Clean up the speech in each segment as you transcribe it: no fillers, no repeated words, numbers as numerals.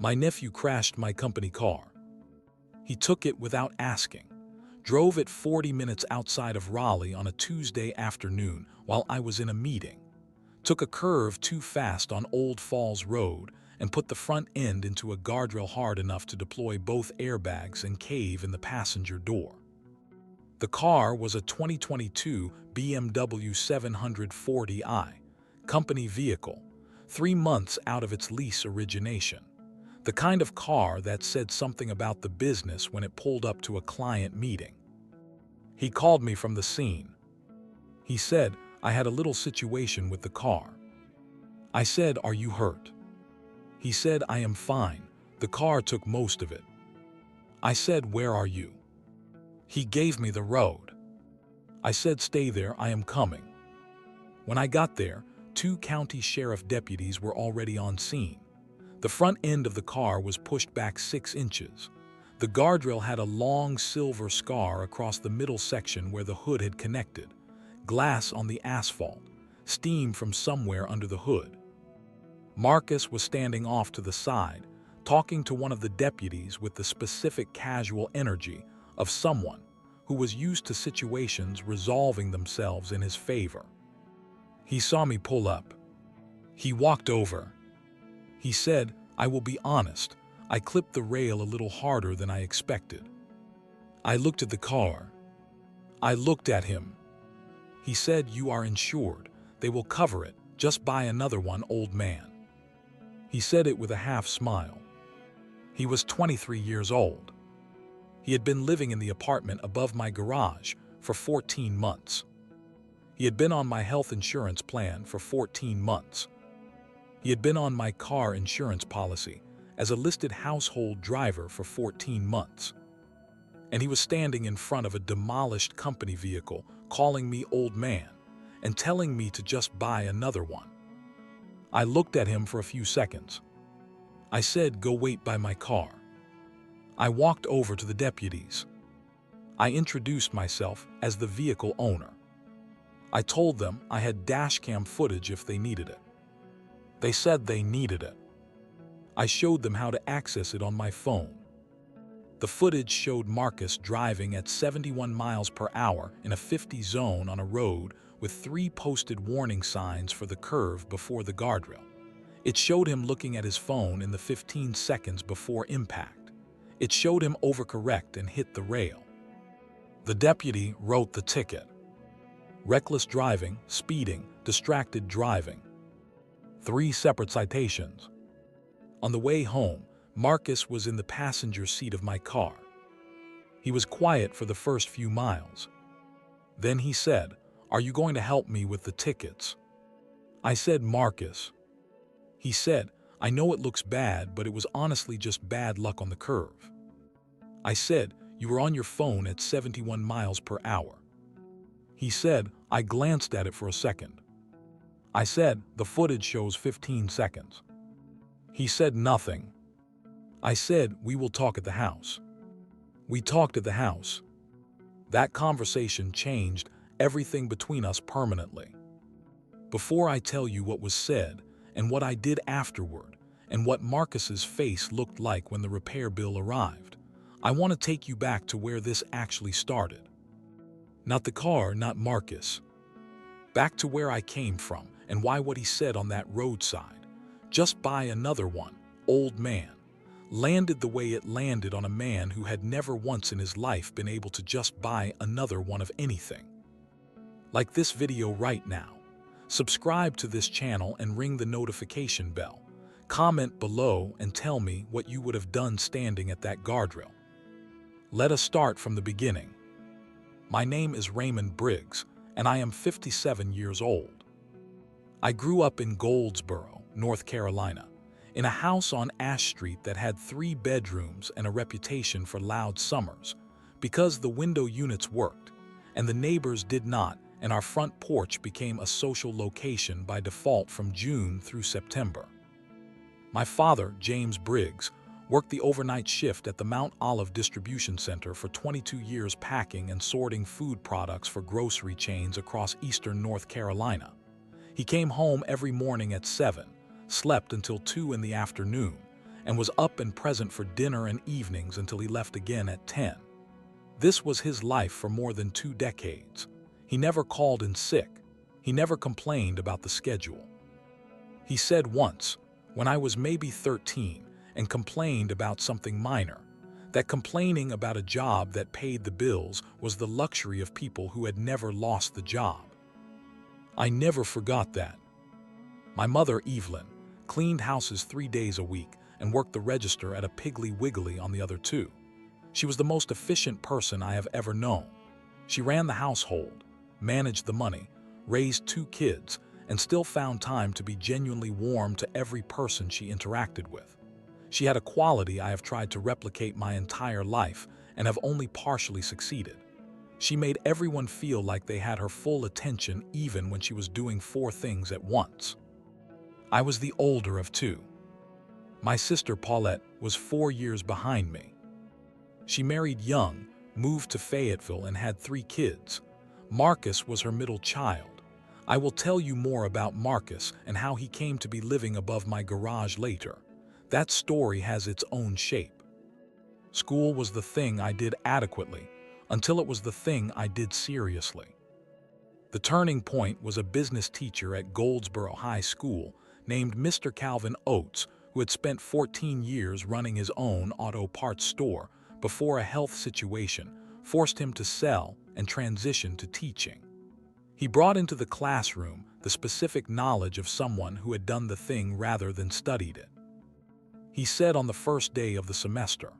My nephew crashed my company car. He took it without asking, drove it 40 minutes outside of Raleigh on a Tuesday afternoon while I was in a meeting, took a curve too fast on Old Falls Road, and put the front end into a guardrail hard enough to deploy both airbags and cave in the passenger door. The car was a 2022 BMW 740i, company vehicle, 3 months out of its lease origination. The kind of car that said something about the business when it pulled up to a client meeting. He called me from the scene. He said, I had a little situation with the car. I said, are you hurt? He said, I am fine. The car took most of it. I said, where are you? He gave me the road. I said, stay there, I am coming. When I got there, 2 county sheriff deputies were already on scene. The front end of the car was pushed back 6 inches. The guardrail had a long silver scar across the middle section where the hood had connected. Glass on the asphalt, steam from somewhere under the hood. Marcus was standing off to the side, talking to one of the deputies with the specific casual energy of someone who was used to situations resolving themselves in his favor. He saw me pull up. He walked over. He said, I will be honest, I clipped the rail a little harder than I expected. I looked at the car. I looked at him. He said, you are insured. They will cover it. Just buy another one, old man. He said it with a half smile. He was 23 years old. He had been living in the apartment above my garage for 14 months. He had been on my health insurance plan for 14 months. He had been on my car insurance policy as a listed household driver for 14 months. And he was standing in front of a demolished company vehicle, calling me old man and telling me to just buy another one. I looked at him for a few seconds. I said, go wait by my car. I walked over to the deputies. I introduced myself as the vehicle owner. I told them I had dashcam footage if they needed it. They said they needed it. I showed them how to access it on my phone. The footage showed Marcus driving at 71 miles per hour in a 50 zone on a road with 3 posted warning signs for the curve before the guardrail. It showed him looking at his phone in the 15 seconds before impact. It showed him overcorrect and hit the rail. The deputy wrote the ticket. Reckless driving, speeding, distracted driving. 3 separate citations. On the way home, Marcus was in the passenger seat of my car. He was quiet for the first few miles. Then he said, are you going to help me with the tickets? I said, Marcus. He said, I know it looks bad, but it was honestly just bad luck on the curve. I said, you were on your phone at 71 miles per hour. He said, I glanced at it for a second. I said, the footage shows 15 seconds. He said nothing. I said, we will talk at the house. We talked at the house. That conversation changed everything between us permanently. Before I tell you what was said and what I did afterward and what Marcus's face looked like when the repair bill arrived, I want to take you back to where this actually started. Not the car, not Marcus. Back to where I came from and why what he said on that roadside, just buy another one, old man, landed the way it landed on a man who had never once in his life been able to just buy another one of anything. Like this video right now. Subscribe to this channel and ring the notification bell. Comment below and tell me what you would have done standing at that guardrail. Let us start from the beginning. My name is Raymond Briggs, and I am 57 years old. I grew up in Goldsboro, North Carolina, in a house on Ash Street that had 3 bedrooms and a reputation for loud summers because the window units worked and the neighbors did not, and our front porch became a social location by default from June through September. My father, James Briggs, worked the overnight shift at the Mount Olive Distribution Center for 22 years packing and sorting food products for grocery chains across eastern North Carolina. He came home every morning at 7, slept until 2 in the afternoon, and was up and present for dinner and evenings until he left again at 10. This was his life for more than 2 decades. He never called in sick. He never complained about the schedule. He said once, when I was maybe 13 and complained about something minor, that complaining about a job that paid the bills was the luxury of people who had never lost the job. I never forgot that. My mother, Evelyn, cleaned houses 3 days a week and worked the register at a Piggly Wiggly on the other 2. She was the most efficient person I have ever known. She ran the household, managed the money, raised 2 kids, and still found time to be genuinely warm to every person she interacted with. She had a quality I have tried to replicate my entire life and have only partially succeeded. She made everyone feel like they had her full attention even when she was doing 4 things at once. I was the older of 2. My sister Paulette was 4 years behind me. She married young, moved to Fayetteville, and had 3 kids. Marcus was her middle child. I will tell you more about Marcus and how he came to be living above my garage later. That story has its own shape. School was the thing I did adequately, until it was the thing I did seriously. The turning point was a business teacher at Goldsboro High School named Mr. Calvin Oates, who had spent 14 years running his own auto parts store before a health situation forced him to sell and transition to teaching. He brought into the classroom the specific knowledge of someone who had done the thing rather than studied it. He said on the first day of the semester,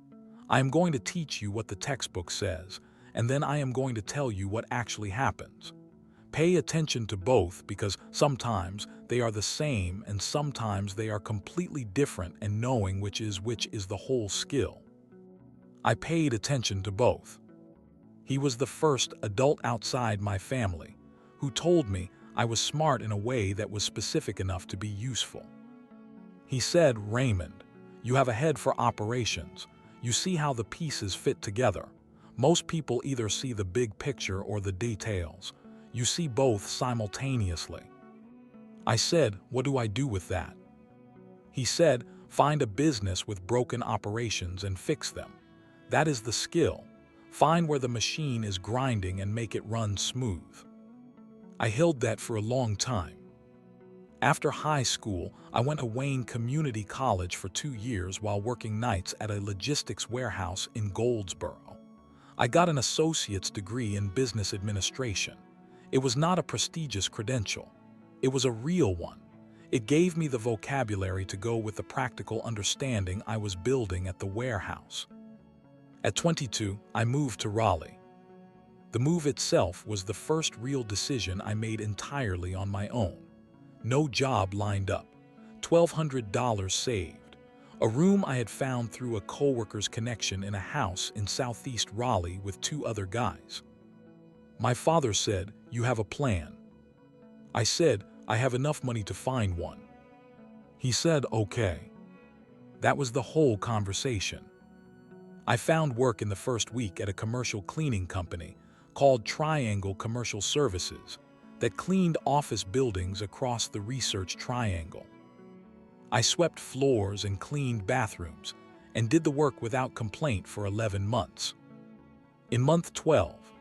"I am going to teach you what the textbook says, and then I am going to tell you what actually happens. Pay attention to both because sometimes they are the same and sometimes they are completely different, and knowing which is the whole skill." I paid attention to both. He was the first adult outside my family who told me I was smart in a way that was specific enough to be useful. He said, "Raymond, you have a head for operations. You see how the pieces fit together. Most people either see the big picture or the details. You see both simultaneously." I said, "What do I do with that?" He said, "Find a business with broken operations and fix them. That is the skill. Find where the machine is grinding and make it run smooth." I held that for a long time. After high school, I went to Wayne Community College for 2 years while working nights at a logistics warehouse in Goldsboro. I got an associate's degree in business administration. It was not a prestigious credential. It was a real one. It gave me the vocabulary to go with the practical understanding I was building at the warehouse. At 22, I moved to Raleigh. The move itself was the first real decision I made entirely on my own. No job lined up, $1,200 saved, a room I had found through a coworker's connection in a house in southeast Raleigh with 2 other guys. My father said, "You have a plan." I said, "I have enough money to find one." He said, "Okay." That was the whole conversation. I found work in the first week at a commercial cleaning company called Triangle Commercial Services that cleaned office buildings across the Research Triangle. I swept floors and cleaned bathrooms and did the work without complaint for 11 months. In month 12,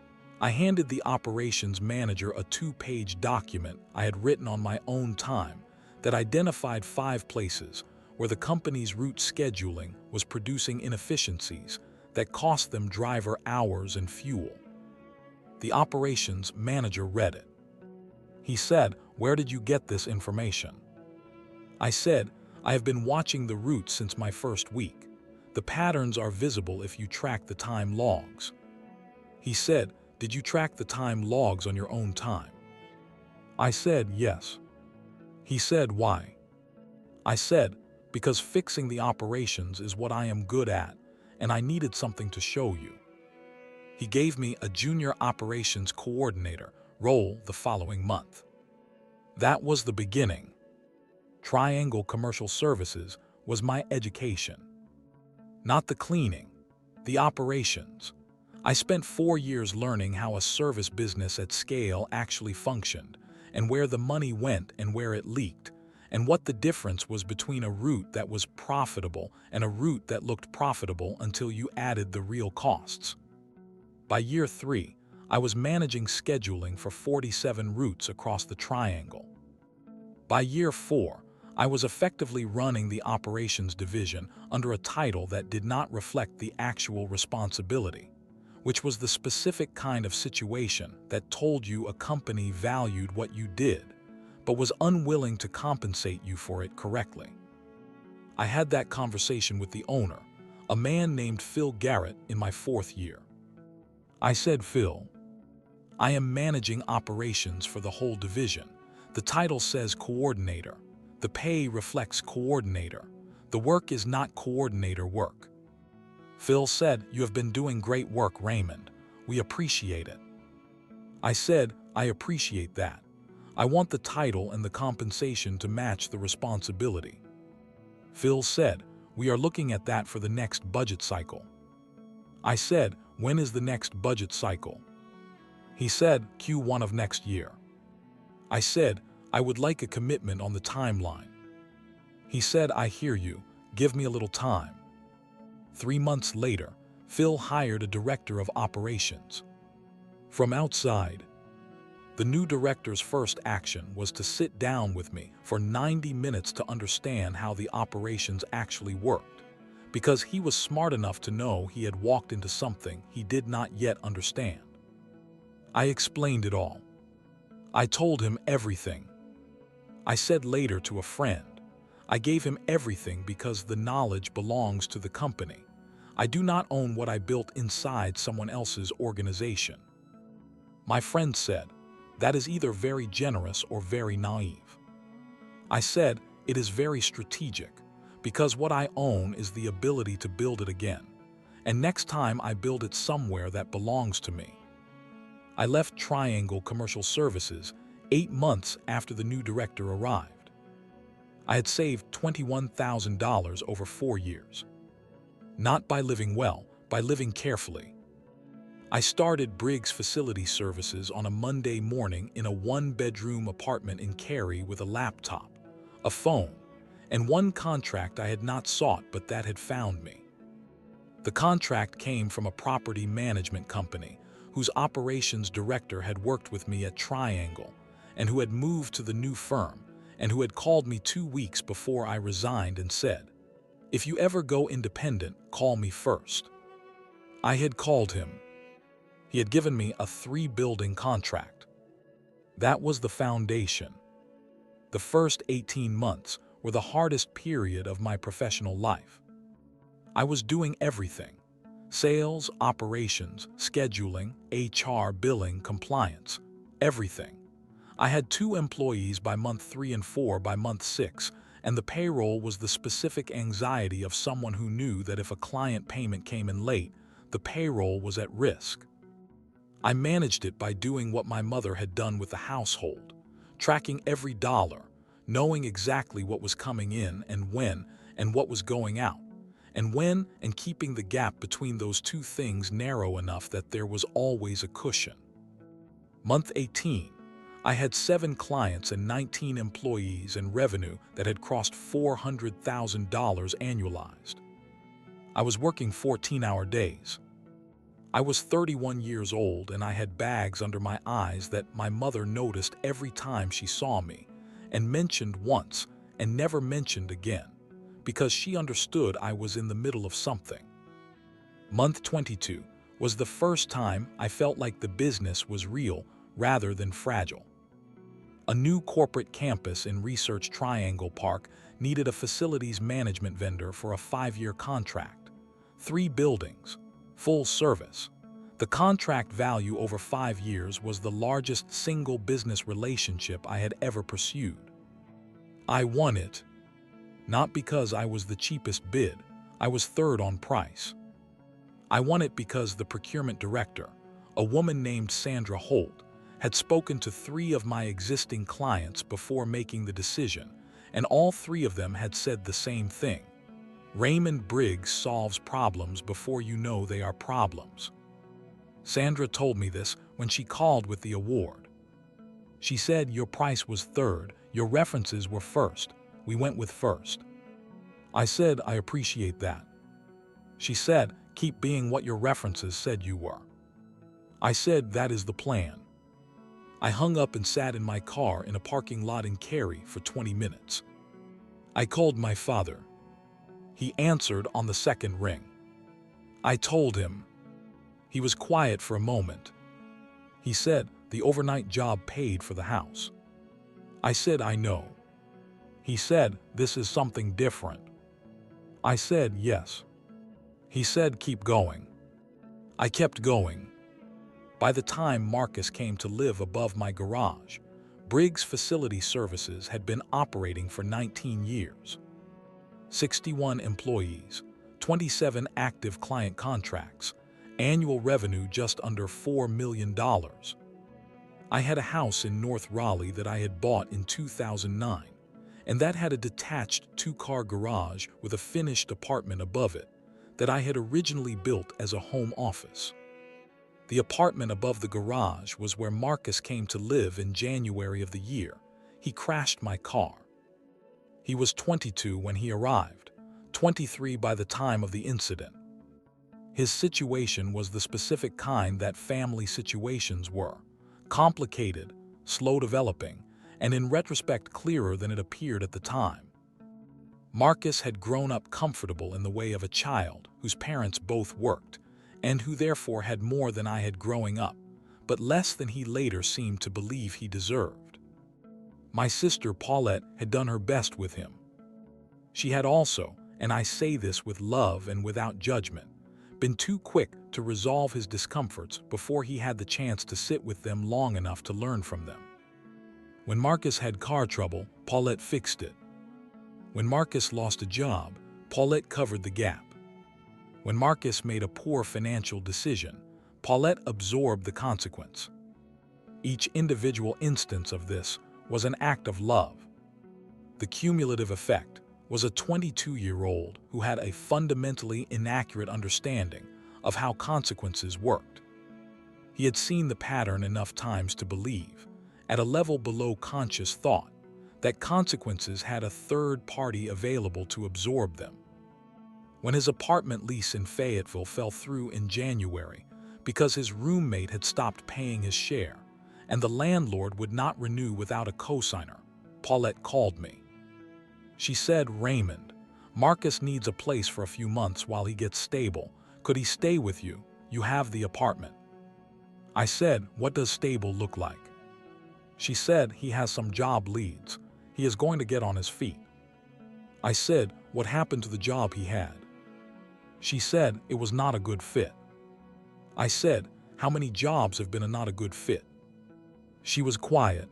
I handed the operations manager a 2-page document I had written on my own time that identified 5 places where the company's route scheduling was producing inefficiencies that cost them driver hours and fuel. The operations manager read it. He said, "Where did you get this information?" I said, "I have been watching the route since my first week. The patterns are visible if you track the time logs." He said, "Did you track the time logs on your own time?" I said, "Yes." He said, "Why?" I said, "Because fixing the operations is what I am good at, and I needed something to show you." He gave me a junior operations coordinator role the following month. That was the beginning. Triangle Commercial Services was my education. Not the cleaning, the operations. I spent 4 years learning how a service business at scale actually functioned, and where the money went and where it leaked, and what the difference was between a route that was profitable and a route that looked profitable until you added the real costs. By year 3, I was managing scheduling for 47 routes across the triangle. By year 4, I was effectively running the operations division under a title that did not reflect the actual responsibility, which was the specific kind of situation that told you a company valued what you did, but was unwilling to compensate you for it correctly. I had that conversation with the owner, a man named Phil Garrett, in my 4th year. I said, "Phil, I am managing operations for the whole division. The title says coordinator. The pay reflects coordinator. The work is not coordinator work." Phil said, "You have been doing great work, Raymond. We appreciate it." I said, "I appreciate that. I want the title and the compensation to match the responsibility." Phil said, "We are looking at that for the next budget cycle." I said, "When is the next budget cycle?" He said, "Q1 of next year." I said, "I would like a commitment on the timeline." He said, "I hear you. Give me a little time." 3 months later, Phil hired a director of operations. From outside, the new director's first action was to sit down with me for 90 minutes to understand how the operations actually worked, because he was smart enough to know he had walked into something he did not yet understand. I explained it all. I told him everything. I said later to a friend, I gave him everything because the knowledge belongs to the company. I do not own what I built inside someone else's organization. My friend said, "That is either very generous or very naive." I said, "It is very strategic, because what I own is the ability to build it again, and next time I build it somewhere that belongs to me." I left Triangle Commercial Services 8 months after the new director arrived. I had saved $21,000 over 4 years. Not by living well, by living carefully. I started Briggs Facility Services on a Monday morning in a 1-bedroom apartment in Cary with a laptop, a phone, and one contract I had not sought but that had found me. The contract came from a property management company whose operations director had worked with me at Triangle and who had moved to the new firm and who had called me 2 weeks before I resigned and said, "If you ever go independent, call me first." I had called him. He had given me a 3-building contract. That was the foundation. The first 18 months were the hardest period of my professional life. I was doing everything: sales, operations, scheduling, HR, billing, compliance, everything. I had 2 employees by month 3 and 4 by month 6, and the payroll was the specific anxiety of someone who knew that if a client payment came in late, the payroll was at risk. I managed it by doing what my mother had done with the household, tracking every dollar, knowing exactly what was coming in and when, and what was going out, and when, and keeping the gap between those 2 things narrow enough that there was always a cushion. Month 18, I had 7 clients and 19 employees and revenue that had crossed $400,000 annualized. I was working 14-hour days. I was 31 years old and I had bags under my eyes that my mother noticed every time she saw me, and mentioned once and never mentioned again, because she understood I was in the middle of something. Month 22 was the first time I felt like the business was real rather than fragile. A new corporate campus in Research Triangle Park needed a facilities management vendor for a 5-year contract. 3 buildings, full service. The contract value over 5 years was the largest single business relationship I had ever pursued. I won it. Not because I was the cheapest bid, I was 3rd on price. I won it because the procurement director, a woman named Sandra Holt, had spoken to 3 of my existing clients before making the decision, and all 3 of them had said the same thing. Raymond Briggs solves problems before you know they are problems. Sandra told me this when she called with the award. She said, "Your price was 3rd, your references were 1st, we went with first. I said, I appreciate that. She said, keep being what your references said you were. I said, that is the plan. I hung up and sat in my car in a parking lot in Cary for 20 minutes. I called my father. He answered on the second ring. I told him. He was quiet for a moment. He said, the overnight job paid for the house. I said, I know. He said, this is something different. I said, yes. He said, keep going. I kept going. By the time Marcus came to live above my garage, Briggs Facility Services had been operating for 19 years. 61 employees, 27 active client contracts, annual revenue just under $4 million. I had a house in North Raleigh that I had bought in 2009, and that had a detached two-car garage with a finished apartment above it that I had originally built as a home office. The apartment above the garage was where Marcus came to live in January of the year he crashed my car. He was 22 when he arrived, 23 by the time of the incident. His situation was the specific kind that family situations were: complicated, slow developing, and in retrospect clearer than it appeared at the time. Marcus had grown up comfortable in the way of a child whose parents both worked, and who therefore had more than I had growing up, but less than he later seemed to believe he deserved. My sister Paulette had done her best with him. She had also, and I say this with love and without judgment, been too quick to resolve his discomforts before he had the chance to sit with them long enough to learn from them. When Marcus had car trouble, Paulette fixed it. When Marcus lost a job, Paulette covered the gap. When Marcus made a poor financial decision, Paulette absorbed the consequence. Each individual instance of this was an act of love. The cumulative effect was a 22-year-old who had a fundamentally inaccurate understanding of how consequences worked. He had seen the pattern enough times to believe, at a level below conscious thought, that consequences had a third party available to absorb them. When his apartment lease in Fayetteville fell through in January because his roommate had stopped paying his share and the landlord would not renew without a cosigner, Paulette called me. She said, Raymond, Marcus needs a place for a few months while he gets stable. Could he stay with you? You have the apartment. I said, what does stable look like? She said, he has some job leads. He is going to get on his feet. I said, what happened to the job he had? She said, it was not a good fit. I said, how many jobs have been not a good fit? She was quiet.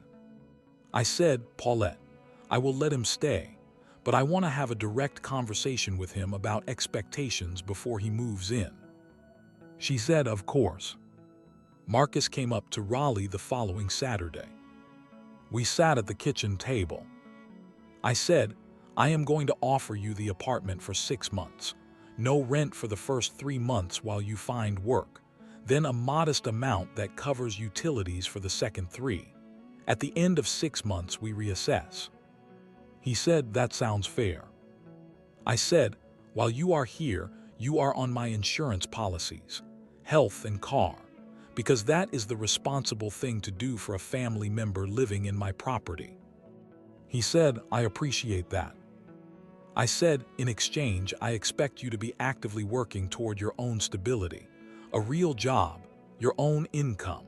I said, Paulette, I will let him stay, but I want to have a direct conversation with him about expectations before he moves in. She said, of course. Marcus came up to Raleigh the following Saturday. We sat at the kitchen table. I said, I am going to offer you the apartment for 6 months. No rent for the first 3 months while you find work, then a modest amount that covers utilities for the second 3. At the end of 6 months, we reassess. He said, that sounds fair. I said, while you are here, you are on my insurance policies, health and car, because that is the responsible thing to do for a family member living in my property. He said, I appreciate that. I said, in exchange, I expect you to be actively working toward your own stability, a real job, your own income,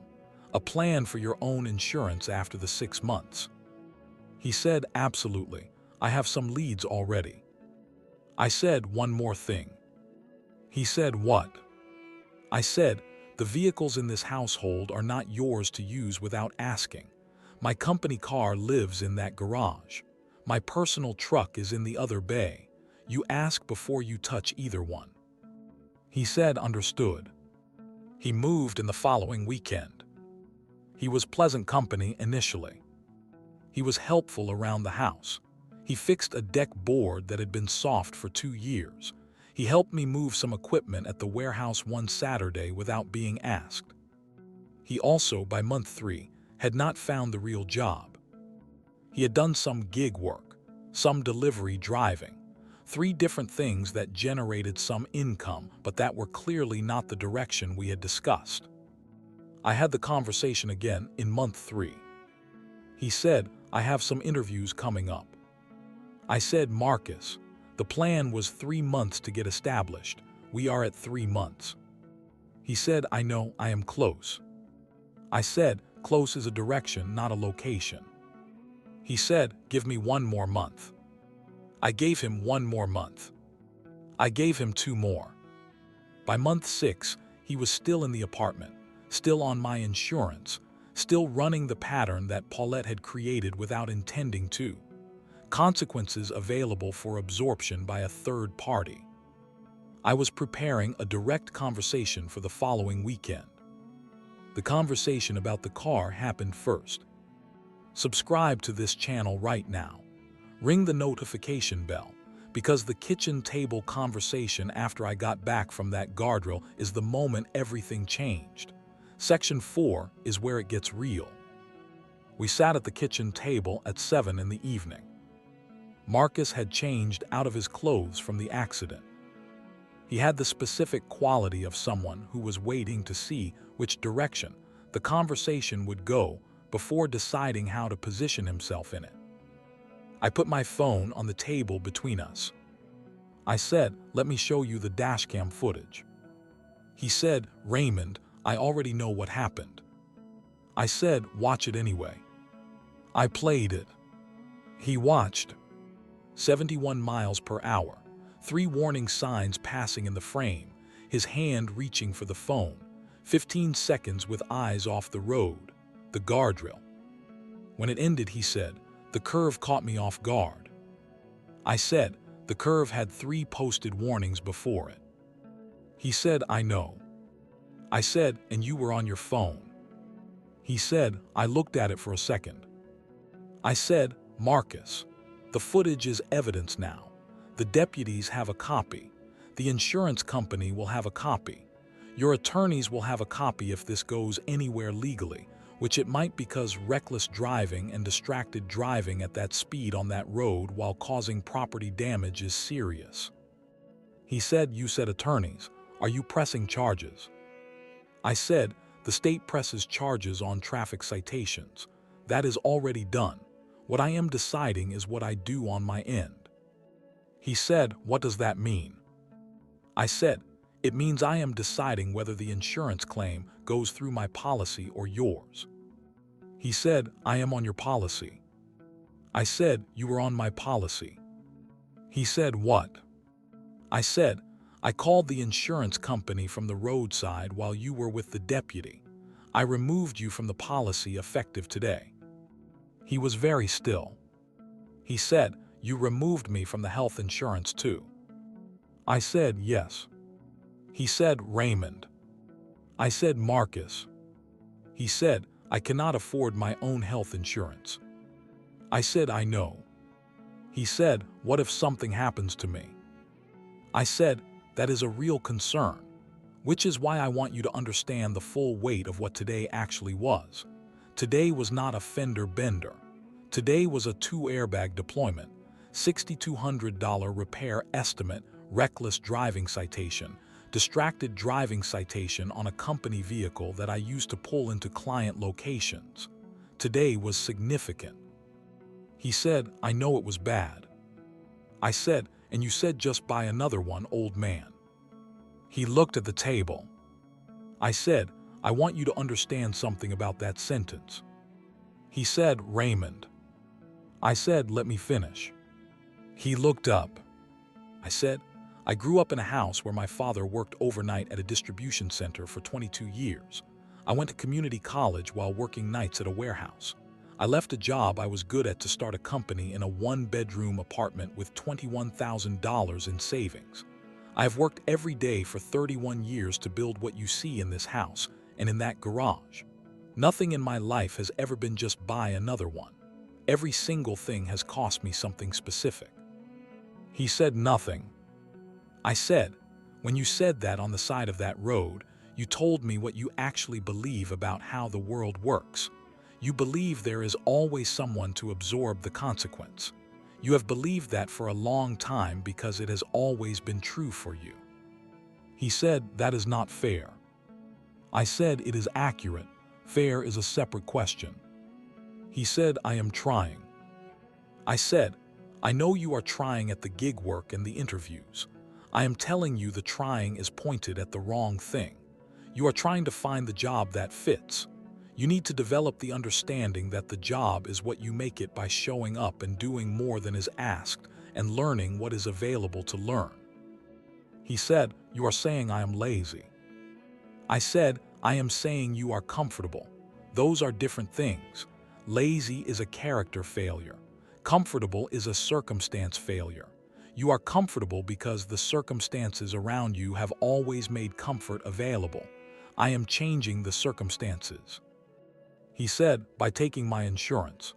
a plan for your own insurance after the 6 months. He said, absolutely. I have some leads already. I said, one more thing. He said, what? I said, the vehicles in this household are not yours to use without asking. My company car lives in that garage. My personal truck is in the other bay. You ask before you touch either one. He said, understood. He moved in the following weekend. He was pleasant company initially. He was helpful around the house. He fixed a deck board that had been soft for 2 years. He helped me move some equipment at the warehouse one Saturday without being asked. He also, by month 3, had not found the real job. He had done some gig work, some delivery driving. 3 different things that generated some income, but that were clearly not the direction we had discussed. I had the conversation again in month 3. He said, I have some interviews coming up. I said, Marcus, the plan was 3 months to get established. We are at 3 months. He said, I know, I am close. I said, close is a direction, not a location. He said, give me 1 more month. I gave him 1 more month. I gave him 2 more. By month 6, he was still in the apartment, still on my insurance, still running the pattern that Paulette had created without intending to. Consequences available for absorption by a third party. I was preparing a direct conversation for the following weekend. The conversation about the car happened first. Subscribe to this channel right now. Ring the notification bell, because the kitchen table conversation after I got back from that guardrail is the moment everything changed. Section 4 is where it gets real. We sat at the kitchen table at 7 in the evening. Marcus had changed out of his clothes from the accident. He had the specific quality of someone who was waiting to see which direction the conversation would go before deciding how to position himself in it. I put my phone on the table between us. I said, let me show you the dashcam footage. He said, Raymond, I already know what happened. I said, watch it anyway. I played it. He watched. 71 miles per hour, 3 warning signs passing in the frame, his hand reaching for the phone, 15 seconds with eyes off the road, the guardrail. When it ended, he said, the curve caught me off guard. I said, the curve had 3 posted warnings before it. He said, I know. I said, and you were on your phone. He said, I looked at it for a second. I said, Marcus, the footage is evidence now. The deputies have a copy. The insurance company will have a copy. Your attorneys will have a copy if this goes anywhere legally, which it might, because reckless driving and distracted driving at that speed on that road while causing property damage is serious. He said, you said attorneys. Are you pressing charges? I said, the state presses charges on traffic citations. That is already done. What I am deciding is what I do on my end. He said, what does that mean? I said, it means I am deciding whether the insurance claim goes through my policy or yours. He said, I am on your policy. I said, you were on my policy. He said, what? I said, I called the insurance company from the roadside while you were with the deputy. I removed you from the policy effective today. He was very still. He said, you removed me from the health insurance too. I said, yes. He said, Raymond. I said, Marcus. He said, I cannot afford my own health insurance. I said, I know. He said, what if something happens to me? I said, that is a real concern, which is why I want you to understand the full weight of what today actually was. Today was not a fender bender. Today was a 2-airbag deployment, $6,200 repair estimate, reckless driving citation, distracted driving citation on a company vehicle that I used to pull into client locations. Today was significant. He said, I know it was bad. I said, and you said just buy another one, old man. He looked at the table. I said, I want you to understand something about that sentence. He said, Raymond. I said, let me finish. He looked up. I said, I grew up in a house where my father worked overnight at a distribution center for 22 years. I went to community college while working nights at a warehouse. I left a job I was good at to start a company in a 1-bedroom apartment with $21,000 in savings. I have worked every day for 31 years to build what you see in this house and in that garage. Nothing in my life has ever been just buy another one. Every single thing has cost me something specific. He said nothing. I said, when you said that on the side of that road, you told me what you actually believe about how the world works. You believe there is always someone to absorb the consequence. You have believed that for a long time because it has always been true for you. He said, that is not fair. I said, it is accurate. Fair is a separate question. He said, I am trying. I said, I know you are trying at the gig work and the interviews. I am telling you the trying is pointed at the wrong thing. You are trying to find the job that fits. You need to develop the understanding that the job is what you make it by showing up and doing more than is asked and learning what is available to learn. He said, you are saying I am lazy. I said, I am saying you are comfortable. Those are different things. Lazy is a character failure. Comfortable is a circumstance failure. You are comfortable because the circumstances around you have always made comfort available. I am changing the circumstances. He said, by taking my insurance.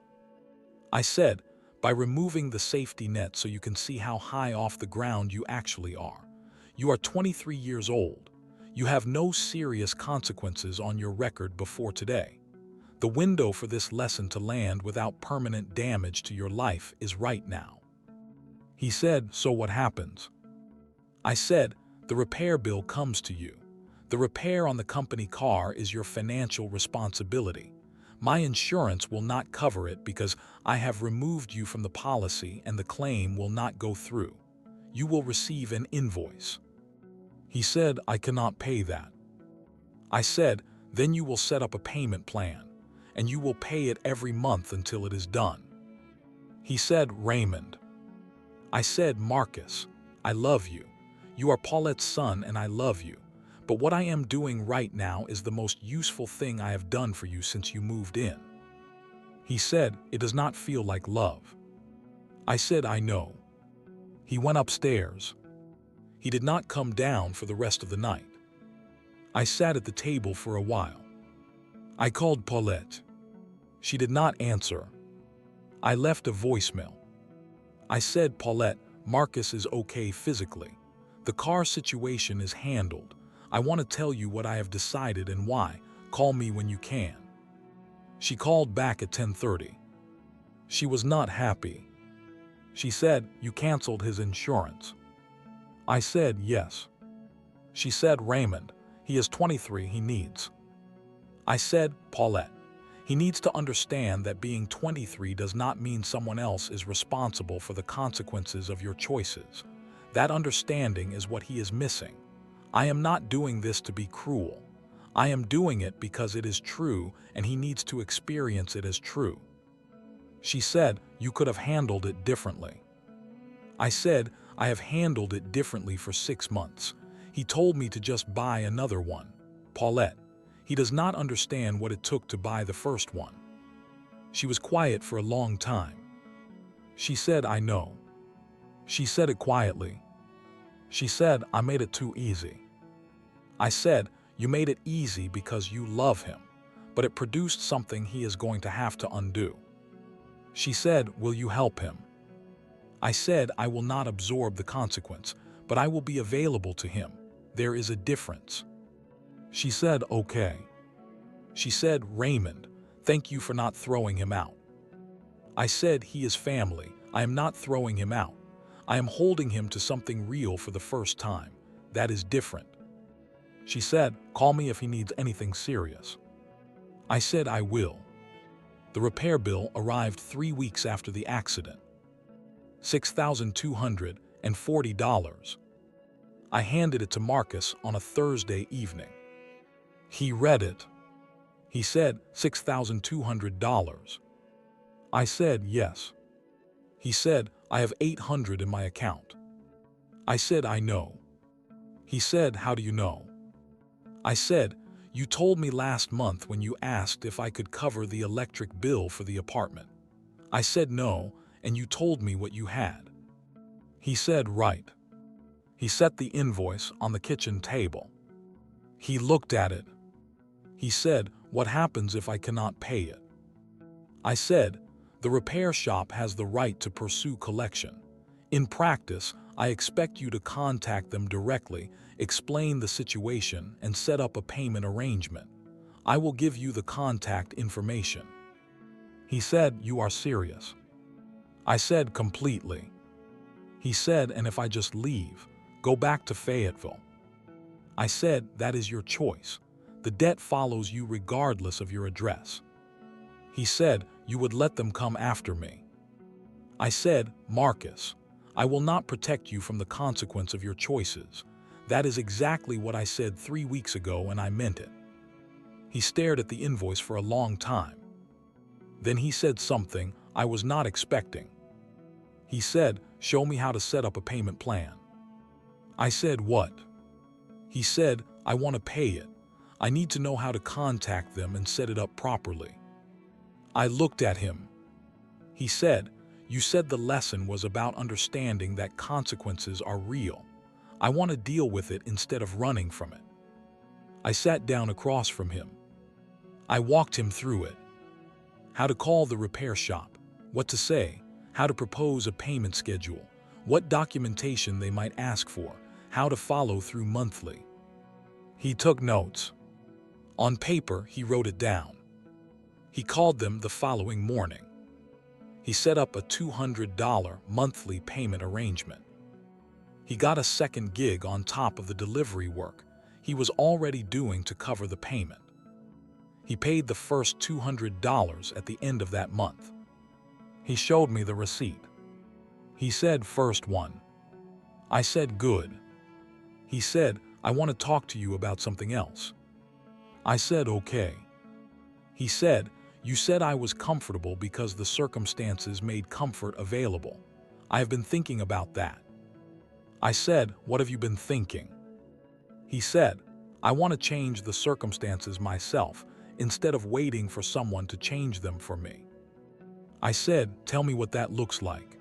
I said, by removing the safety net so you can see how high off the ground you actually are. You are 23 years old. You have no serious consequences on your record before today. The window for this lesson to land without permanent damage to your life is right now. He said, so what happens? I said, the repair bill comes to you. The repair on the company car is your financial responsibility. My insurance will not cover it because I have removed you from the policy and the claim will not go through. You will receive an invoice. He said, I cannot pay that. I said, then you will set up a payment plan, and you will pay it every month until it is done. He said, Raymond. I said, Marcus, I love you. You are Paulette's son and I love you. But what I am doing right now is the most useful thing I have done for you since you moved in. He said, it does not feel like love. I said, I know. He went upstairs. He did not come down for the rest of the night. I sat at the table for a while. I called Paulette. She did not answer. I left a voicemail. I said, Paulette, Marcus is okay physically. The car situation is handled. I want to tell you what I have decided and why. Call me when you can. She called back at 10:30. She was not happy. She said, you canceled his insurance. I said, yes. She said, Raymond, he is 23, he needs. I said, Paulette, he needs to understand that being 23 does not mean someone else is responsible for the consequences of your choices. That understanding is what he is missing. I am not doing this to be cruel. I am doing it because it is true and he needs to experience it as true. She said, you could have handled it differently. I said, I have handled it differently for 6 months. He told me to just buy another one. Paulette, he does not understand what it took to buy the first one. She was quiet for a long time. She said, I know. She said it quietly. She said, I made it too easy. I said, you made it easy because you love him, but it produced something he is going to have to undo. She said, will you help him? I said, I will not absorb the consequence, but I will be available to him. There is a difference. She said, okay. She said, Raymond, thank you for not throwing him out. I said, he is family. I am not throwing him out. I am holding him to something real for the first time. That is different. She said, call me if he needs anything serious. I said, I will. The repair bill arrived 3 weeks after the accident. $6,240. I handed it to Marcus on a Thursday evening. He read it. He said, $6,200. I said, yes. He said, I have $800 in my account. I said, I know. He said, how do you know? I said, you told me last month when you asked if I could cover the electric bill for the apartment. I said no, and you told me what you had. He said, right. He set the invoice on the kitchen table. He looked at it. He said, what happens if I cannot pay it? I said, the repair shop has the right to pursue collection. In practice, I expect you to contact them directly, explain the situation, and set up a payment arrangement. I will give you the contact information. He said, you are serious. I said, completely. He said, and if I just leave, go back to Fayetteville? I said, that is your choice. The debt follows you regardless of your address. He said, you would let them come after me. I said, Marcus, I will not protect you from the consequence of your choices. That is exactly what I said 3 weeks ago, and I meant it. He stared at the invoice for a long time. Then he said something I was not expecting. He said, show me how to set up a payment plan. I said, what? He said, I want to pay it. I need to know how to contact them and set it up properly. I looked at him. He said, you said the lesson was about understanding that consequences are real. I want to deal with it instead of running from it. I sat down across from him. I walked him through it. How to call the repair shop, what to say, how to propose a payment schedule, what documentation they might ask for, how to follow through monthly. He took notes. On paper, he wrote it down. He called them the following morning. He set up a $200 monthly payment arrangement. He got a second gig on top of the delivery work he was already doing to cover the payment. He paid the first $200 at the end of that month. He showed me the receipt. He said, first one. I said, good. He said, I want to talk to you about something else. I said, okay. He said, you said I was comfortable because the circumstances made comfort available. I have been thinking about that. I said, what have you been thinking? He said, I want to change the circumstances myself instead of waiting for someone to change them for me. I said, tell me what that looks like.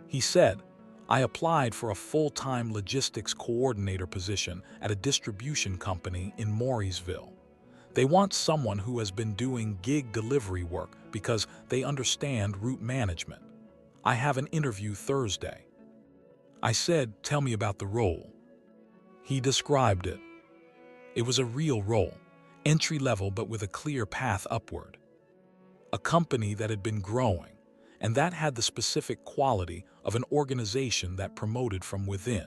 He said, I applied for a full-time logistics coordinator position at a distribution company in Mauryville. They want someone who has been doing gig delivery work because they understand route management. I have an interview Thursday. I said, tell me about the role. He described it. It was a real role, entry-level but with a clear path upward. A company that had been growing, and that had the specific quality of an organization that promoted from within.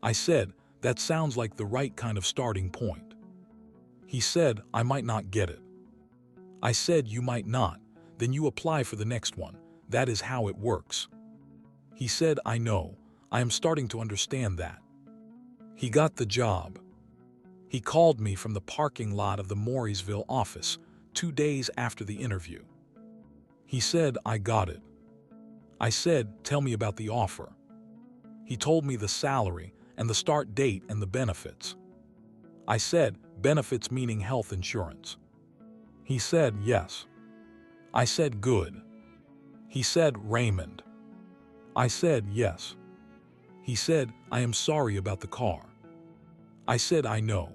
I said, that sounds like the right kind of starting point. He said, I might not get it. I said, you might not, then you apply for the next one. That is how it works. He said, I know, I am starting to understand that. He got the job. He called me from the parking lot of the Mauryville office 2 days after the interview. He said, I got it. I said, tell me about the offer. He told me the salary and the start date and the benefits. I said, benefits meaning health insurance. He said, yes. I said, good. He said, Raymond. I said, yes. He said, I am sorry about the car. I said, I know.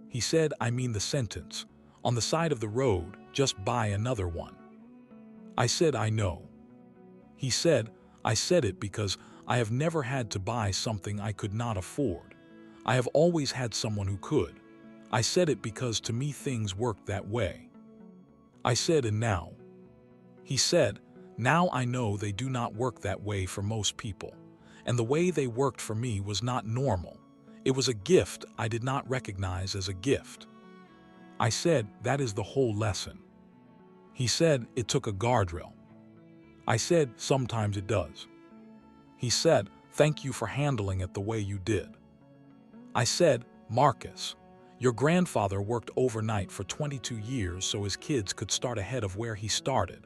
He said, I mean the sentence. On the side of the road, just buy another one. I said, I know. He said, I said it because I have never had to buy something I could not afford. I have always had someone who could. I said it because to me things worked that way. I said, and now? He said, now I know they do not work that way for most people. And the way they worked for me was not normal. It was a gift I did not recognize as a gift. I said, that is the whole lesson. He said, it took a guardrail. I said, sometimes it does. He said, thank you for handling it the way you did. I said, Marcus, your grandfather worked overnight for 22 years so his kids could start ahead of where he started.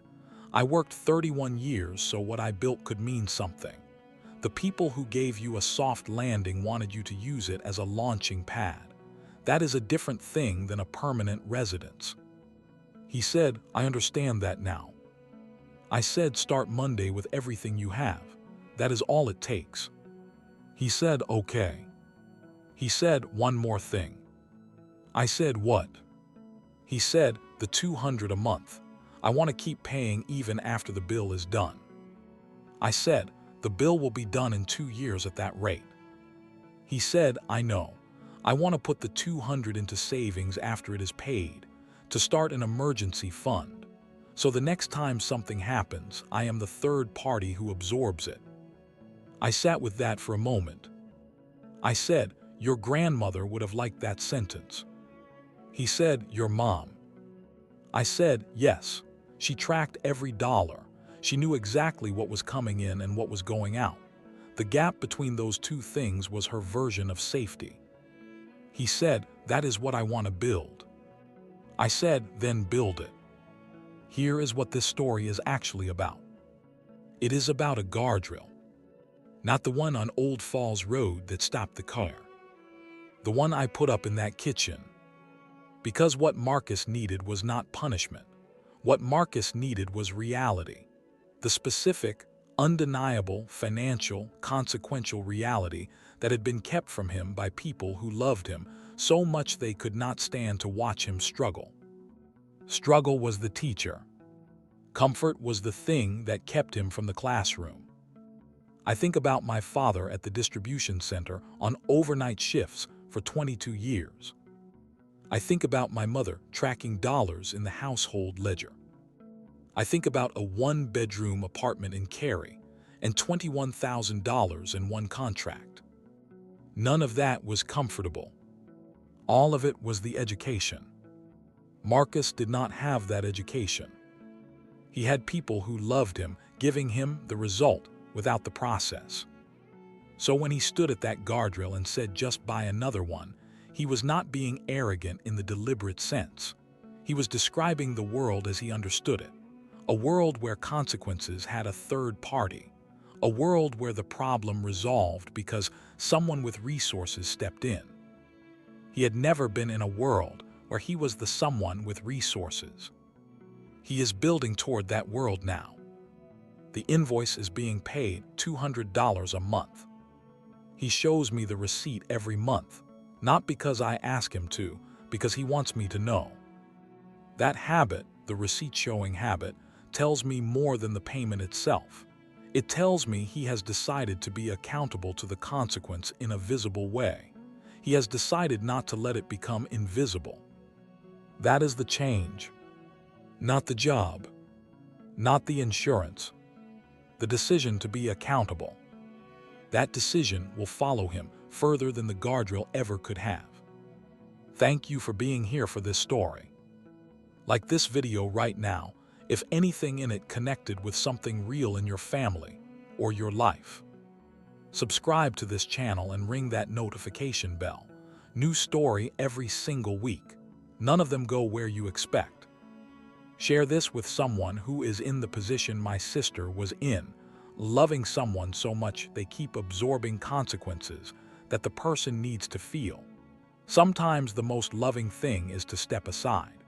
I worked 31 years so what I built could mean something. The people who gave you a soft landing wanted you to use it as a launching pad. That is a different thing than a permanent residence. He said, I understand that now. I said, start Monday with everything you have. That is all it takes. He said, okay. He said, one more thing. I said, what? He said, the $200 a month. I want to keep paying even after the bill is done. I said, the bill will be done in 2 years at that rate. He said, I know. I want to put the $200 into savings after it is paid, to start an emergency fund. So the next time something happens, I am the third party who absorbs it. I sat with that for a moment. I said, "Your grandmother would have liked that sentence." He said, "Your mom." I said, "Yes. She tracked every dollar. She knew exactly what was coming in and what was going out. The gap between those two things was her version of safety." He said, "That is what I want to build." I said, "Then build it." Here is what this story is actually about. It is about a guardrail. Not the one on Old Falls Road that stopped the car. The one I put up in that kitchen. Because what Marcus needed was not punishment. What Marcus needed was reality. The specific, undeniable, financial, consequential reality that had been kept from him by people who loved him so much they could not stand to watch him struggle. Struggle was the teacher. Comfort was the thing that kept him from the classroom. I think about my father at the distribution center on overnight shifts for 22 years. I think about my mother tracking dollars in the household ledger. I think about a one-bedroom apartment in Cary and $21,000 in one contract. None of that was comfortable. All of it was the education. Marcus did not have that education. He had people who loved him, giving him the result without the process. So when he stood at that guardrail and said, "Just buy another one," he was not being arrogant in the deliberate sense. He was describing the world as he understood it. A world where consequences had a third party. A world where the problem resolved because someone with resources stepped in. He had never been in a world where he was the someone with resources. He is building toward that world now. The invoice is being paid $200 a month. He shows me the receipt every month, not because I ask him to, because he wants me to know. That habit, the receipt-showing habit, tells me more than the payment itself. It tells me he has decided to be accountable to the consequence in a visible way. He has decided not to let it become invisible. That is the change. Not the job. Not the insurance. The decision to be accountable. That decision will follow him further than the guardrail ever could have. Thank you for being here for this story. Like this video right now, if anything in it connected with something real in your family or your life. Subscribe to this channel and ring that notification bell. New story every single week. None of them go where you expect. Share this with someone who is in the position my sister was in, loving someone so much they keep absorbing consequences that the person needs to feel. Sometimes the most loving thing is to step aside.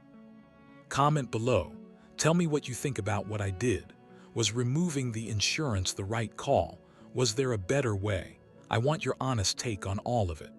Comment below. Tell me what you think about what I did. Was removing the insurance the right call? Was there a better way? I want your honest take on all of it.